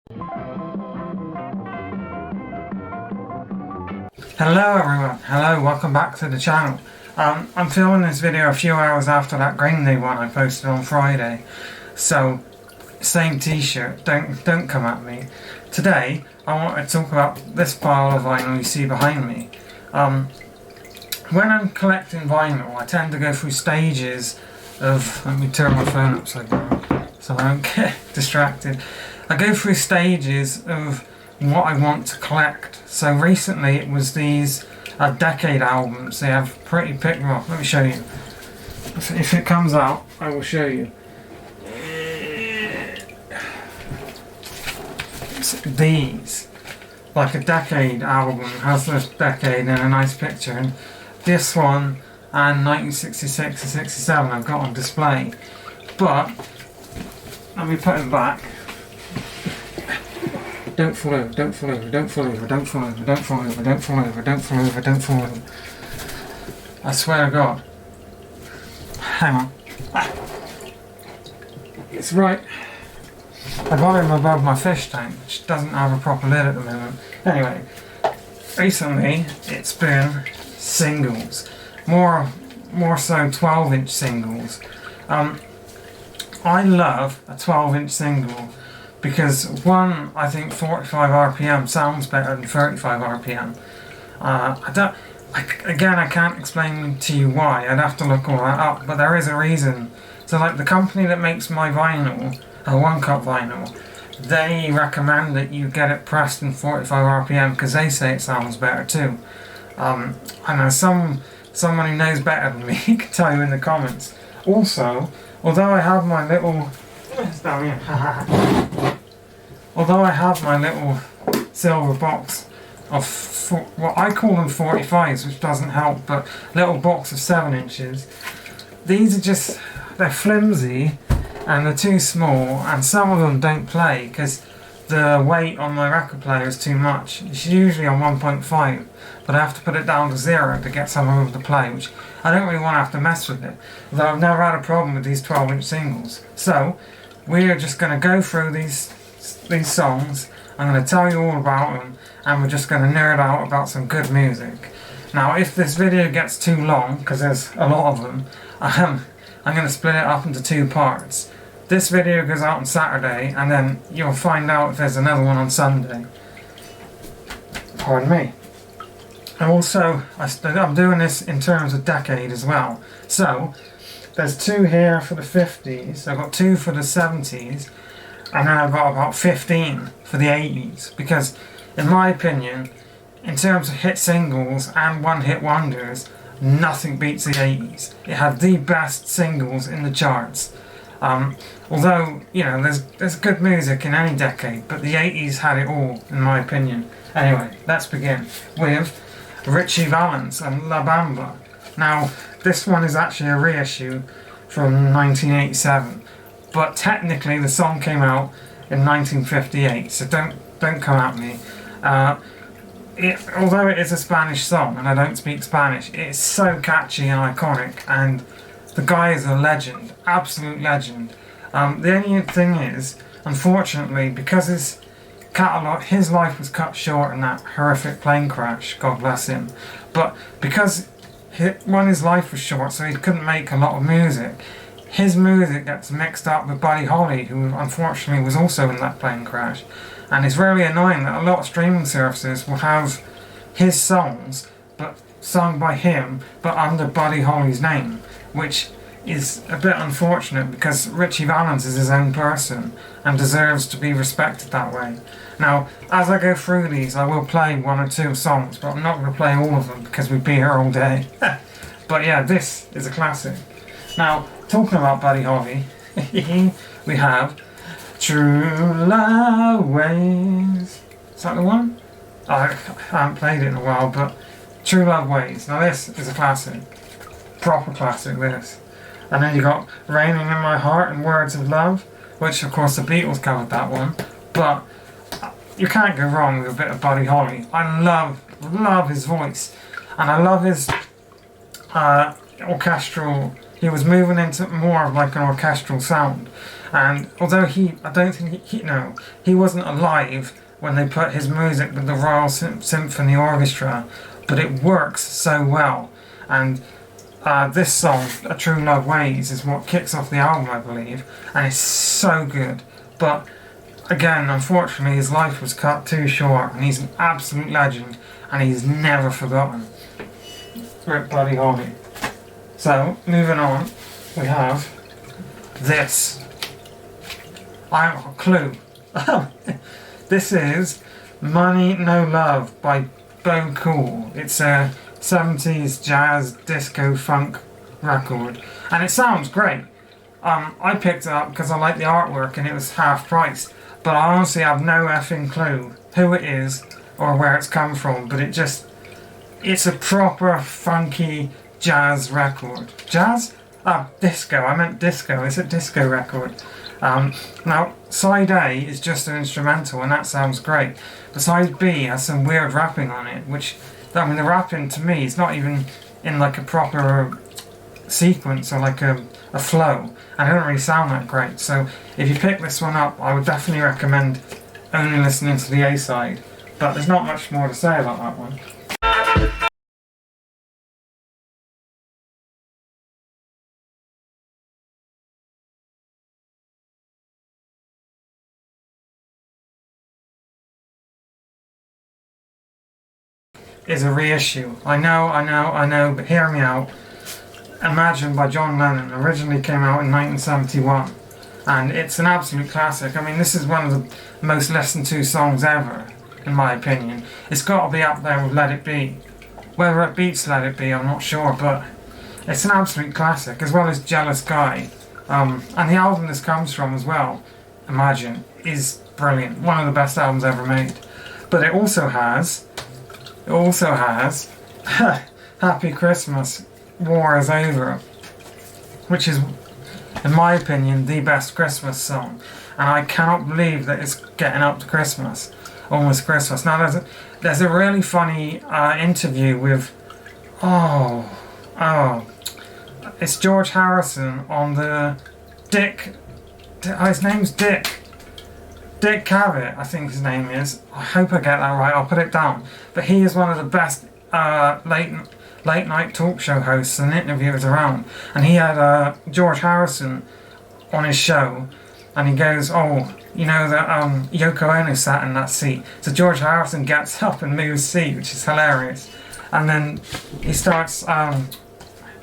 Hello everyone, hello, welcome back to the channel. I'm filming this video a few hours after that Green Day one I posted on Friday, so same t-shirt, don't come at me. Today I want to talk about this pile of vinyl you see behind me. When I'm collecting vinyl, I tend to go through stages of, let me turn my phone upside down so I don't get distracted. I go through stages of what I want to collect. So recently it was these decade albums. They have pretty pick. Well, let me show you. If it comes out, I will show you. It's these, like a decade album has this decade and a nice picture, and this one and 1966 and 67 I've got on display. But let me put it back. Don't fall over, don't fall over, don't fall over, don't fall over, don't fall over, don't fall over, don't fall over, don't fall over. I swear to God. Hang on. It's right. I got him above my fish tank, which doesn't have a proper lid at the moment. Anyway, recently it's been singles. More so 12-inch singles. I love a 12-inch single. Because one, I think 45 RPM sounds better than 35 RPM. I can't explain to you why. I'd have to look all that up, but there is a reason. So, like the company that makes my vinyl, a one-cut vinyl, they recommend that you get it pressed in 45 RPM because they say it sounds better too. I know someone who knows better than me can tell you in the comments. Also, although I have my little Although I have my little silver box of what I call them 45s, which doesn't help, but little box of 7 inches, these are just, they're flimsy and they're too small, and some of them don't play because the weight on my record player is too much. It's usually on 1.5, but I have to put it down to 0 to get some of them to play, which I don't really want to have to mess with it, although I've never had a problem with these 12-inch singles. So we are just going to go through these songs. I'm going to tell you all about them, and we're just going to nerd out about some good music. Now, if this video gets too long, because there's a lot of them, I'm going to split it up into 2 parts. This video goes out on Saturday, and then you'll find out if there's another one on Sunday. Pardon me. And also, I'm doing this in terms of decade as well. So, there's 2 here for the 50s, I've got 2 for the 70s, and then I've got about 15 for the 80s, because in my opinion, in terms of hit singles and one-hit wonders, nothing beats the 80s. It had the best singles in the charts. Although, you know, there's good music in any decade, but the 80s had it all, in my opinion. Anyway, let's begin with Ritchie Valens and La Bamba. Now, this one is actually a reissue from 1987. But technically the song came out in 1958, so don't come at me. Although it is a Spanish song and I don't speak Spanish, it's so catchy and iconic, and the guy is a legend, absolute legend. The only thing is, unfortunately, because his life was cut short in that horrific plane crash, God bless him, but because his life was short, so he couldn't make a lot of music, his music gets mixed up with Buddy Holly, who unfortunately was also in that plane crash. And it's really annoying that a lot of streaming services will have his songs, but sung by him, but under Buddy Holly's name, which is a bit unfortunate because Ritchie Valens is his own person and deserves to be respected that way. Now, as I go through these, I will play 1 or 2 songs, but I'm not going to play all of them because we'd be here all day. But yeah, this is a classic. Now, talking about Buddy Holly, we have True Love Ways. Is that the one? I haven't played it in a while, but True Love Ways. Now this is a classic. Proper classic, this. And then you got Raining in My Heart and Words of Love, which of course the Beatles covered that one. But you can't go wrong with a bit of Buddy Holly. I love his voice. And I love his orchestral. He was moving into more of like an orchestral sound. And although I don't think he wasn't alive when they put his music with the Royal Symphony Orchestra, but it works so well. And this song, A True Love Ways, is what kicks off the album, I believe, and it's so good. But again, unfortunately, his life was cut too short, and he's an absolute legend, and he's never forgotten. Rip Buddy Holly. So, moving on, we have this. I haven't got a clue. This is Money No Love by Bo Cool. It's a 70s jazz disco funk record, and it sounds great. I picked it up because I like the artwork and it was half price, but I honestly have no effing clue who it is or where it's come from, but it's a proper funky jazz record. Jazz? Disco. I meant disco. It's a disco record. Now, side A is just an instrumental and that sounds great, but side B has some weird rapping on it, which, I mean, the rapping to me is not even in like a proper sequence or like a flow, and it doesn't really sound that great. So if you pick this one up, I would definitely recommend only listening to the A side, but there's not much more to say about that one. Is a reissue. I know, but hear me out. Imagine by John Lennon originally came out in 1971, and it's an absolute classic. I mean, this is one of the most listened to songs ever, in my opinion. It's got to be up there with Let It Be. Whether it beats Let It Be, I'm not sure, but it's an absolute classic, as well as Jealous Guy. And the album this comes from as well, Imagine, is brilliant. One of the best albums ever made. But it also has Happy Christmas, War Is Over, which is, in my opinion, the best Christmas song. And I cannot believe that it's getting up to Christmas, almost Christmas. Now, there's a really funny interview with, it's George Harrison on the his name's Dick Cavett, I think his name is. I hope I get that right, I'll put it down. But he is one of the best late night talk show hosts and interviewers around. And he had George Harrison on his show, and he goes, you know that Yoko Ono sat in that seat. So George Harrison gets up and moves seat, which is hilarious. And then he starts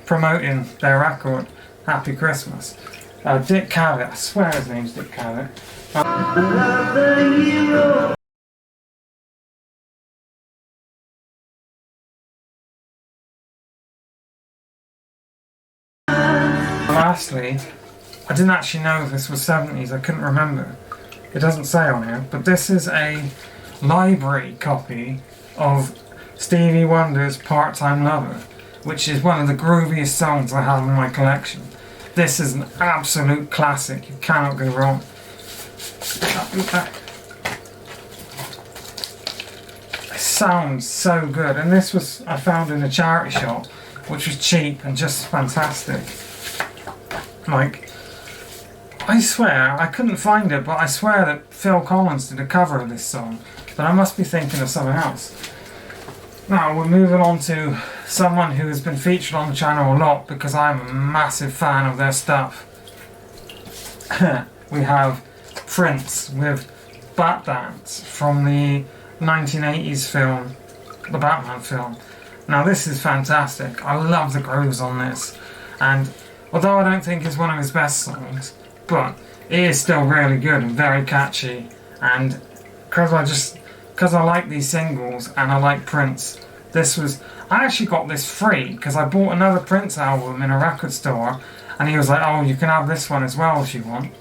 promoting their record, Happy Christmas. Dick Cavett, I swear his name's Dick Cavett. Lastly, I didn't actually know if this was 70s, I couldn't remember. It doesn't say on here, but this is a library copy of Stevie Wonder's Part-Time Lover, which is one of the grooviest songs I have in my collection. This is an absolute classic, you cannot go wrong. It sounds so good, and this was I found in a charity shop, which was cheap and just fantastic. Like, I swear, I couldn't find it, but I swear that Phil Collins did a cover of this song, but I must be thinking of something else. Now we're moving on to someone who has been featured on the channel a lot because I'm a massive fan of their stuff. We have Prince with Bat Dance from the 1980s film, the Batman film. Now this is fantastic. I love the grooves on this, and although I don't think it's one of his best songs, but it is still really good and very catchy. And because I like these singles and I like Prince, I actually got this free because I bought another Prince album in a record store, and he was like, "Oh, you can have this one as well if you want."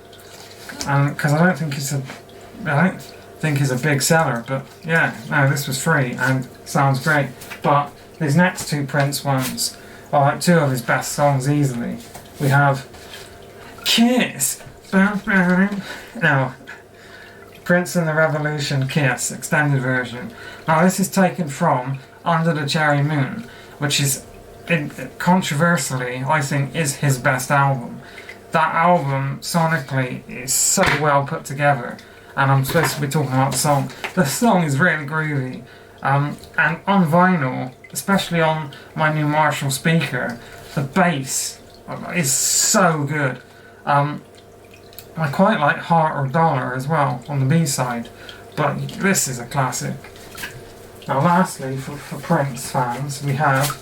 And because I don't think it's a big seller, but yeah, no, this was free and sounds great. But his next two Prince ones are like two of his best songs easily. We have Kiss. No, Prince and the Revolution, Kiss, extended version. Now this is taken from Under the Cherry Moon, which is, controversially, I think, is his best album. that album, sonically, is so well put together. And I'm supposed to be talking about the song. The song is really groovy. And on vinyl, especially on my new Marshall speaker, the bass is so good. I quite like Heart or Dollar as well on the B-side, but this is a classic. Now lastly, for Prince fans, we have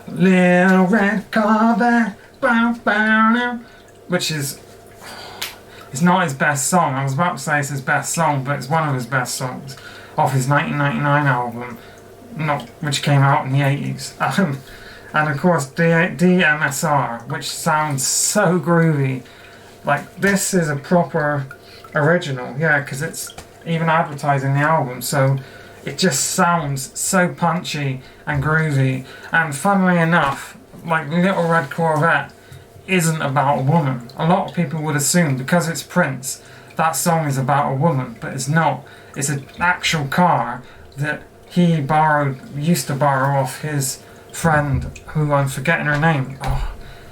Little Red Corvette, bow, bow, now, which is, it's not his best song. I was about to say it's his best song, but it's one of his best songs off his 1999 album, which came out in the 80s. And of course DMSR, which sounds so groovy. Like, this is a proper original, yeah, because it's even advertising the album, so it just sounds so punchy and groovy. And funnily enough, like Little Red Corvette isn't about a woman. A lot of people would assume because it's Prince, that song is about a woman, but it's not. It's an actual car that he used to borrow off his friend, who I'm forgetting her name.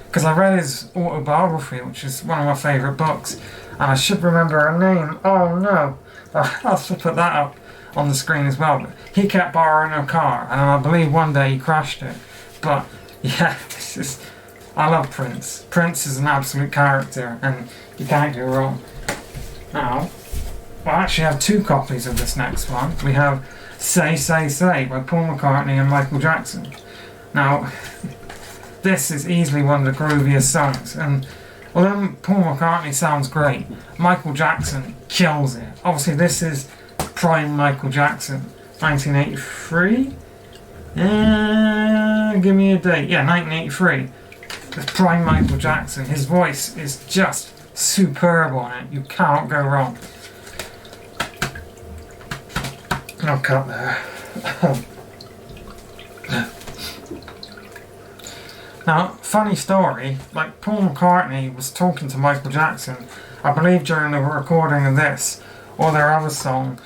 Because I read his autobiography, which is one of my favourite books, and I should remember her name. Oh no, I'll have to put that up on the screen as well. But he kept borrowing her car, and I believe one day he crashed it. But yeah, it's just, I love Prince. Prince is an absolute character, and you can't go wrong. Now, I actually have two copies of this next one. We have Say Say Say by Paul McCartney and Michael Jackson. Now, this is easily one of the grooviest songs, and although Paul McCartney sounds great, Michael Jackson kills it. Obviously this is prime Michael Jackson, 1983? Give me a date. Yeah, 1983. It's prime Michael Jackson. His voice is just superb on it. You cannot go wrong. I'll cut there. Now, funny story, like Paul McCartney was talking to Michael Jackson, I believe during the recording of this, or their other song,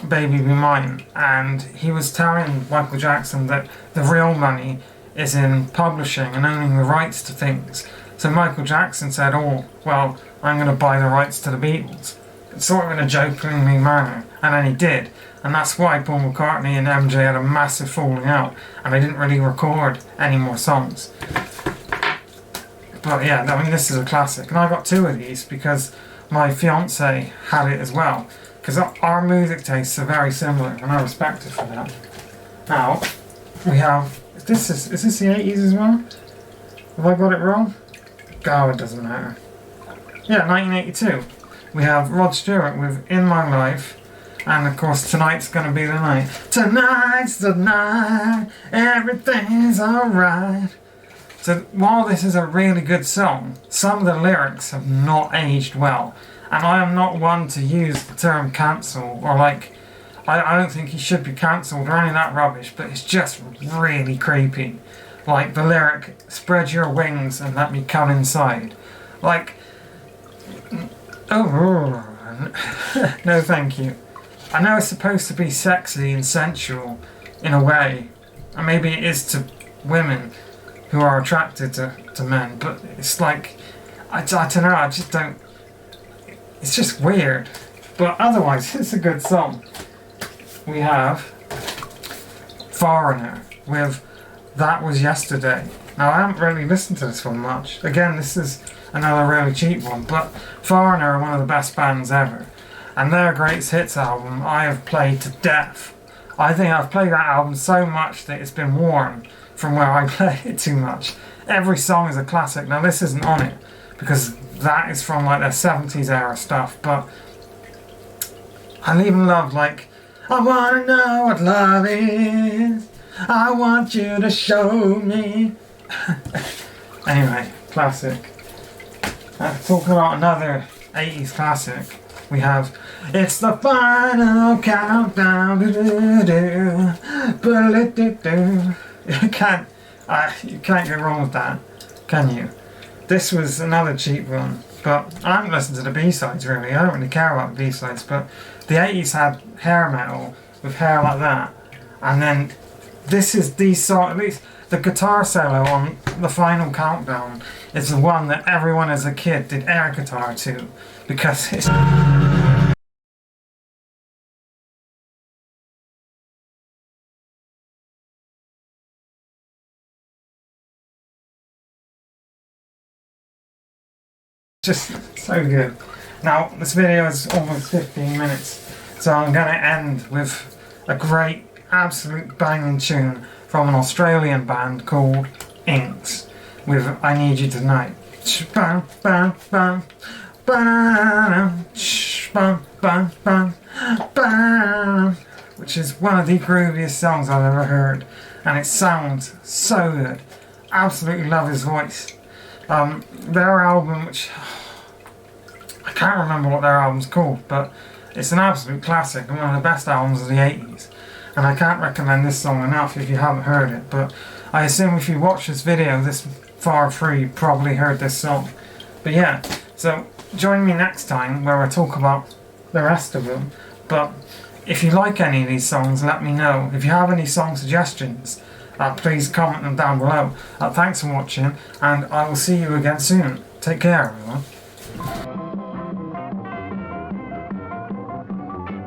Baby Be Mine, and he was telling Michael Jackson that the real money is in publishing and owning the rights to things. So Michael Jackson said, oh, well, I'm going to buy the rights to the Beatles. Sort of in a jokingly manner, and then he did. And that's why Paul McCartney and MJ had a massive falling out, and they didn't really record any more songs. But yeah, I mean, this is a classic. And I got two of these because my fiance had it as well. Because our music tastes are very similar, and I respect it for that. Now, we have... Is this the 80s as well? Have I got it wrong? Oh, it doesn't matter. Yeah, 1982. We have Rod Stewart with In My Life. And of course, tonight's gonna be the night. Tonight's the night, everything's alright. So while this is a really good song, some of the lyrics have not aged well. And I am not one to use the term cancel, or like, I don't think he should be cancelled or any of that rubbish, but it's just really creepy. Like the lyric, spread your wings and let me come inside. Like, oh, no thank you. I know it's supposed to be sexy and sensual in a way, and maybe it is to women who are attracted to men, but it's like, I don't know, I just don't, it's just weird. But otherwise, it's a good song. We have Foreigner with That Was Yesterday. Now, I haven't really listened to this one much. Again, this is another really cheap one, but Foreigner are one of the best bands ever. And their greatest hits album, I have played to death. I think I've played that album so much that it's been worn from where I play it too much. Every song is a classic. Now this isn't on it, because that is from like their 70s era stuff, but I even love like, I wanna know what love is, I want you to show me. Anyway, classic. Talking about another 80s classic, we have It's the Final Countdown. You can't go wrong with that, can you? This was another cheap one, but I haven't listened to the B-sides really. I don't really care about the B-sides, but the 80s had hair metal with hair like that, and then this is these song. At least the guitar solo on the final countdown is the one that everyone as a kid did air guitar to, because it's just so good. Now, this video is almost 15 minutes, so I'm going to end with a great, absolute banging tune from an Australian band called Inks with I Need You Tonight. Bam, bam, bam, bam, bam, bam, bam, bam, which is one of the grooviest songs I've ever heard, and it sounds so good. Absolutely love his voice. Their album, which I can't remember what their album's called, but it's an absolute classic and one of the best albums of the 80s. And I can't recommend this song enough if you haven't heard it, but I assume if you watch this video this far through, you probably heard this song. But yeah, so join me next time where I talk about the rest of them. But if you like any of these songs, let me know. If you have any song suggestions, please comment them down below. Thanks for watching, and I will see you again soon. Take care, everyone.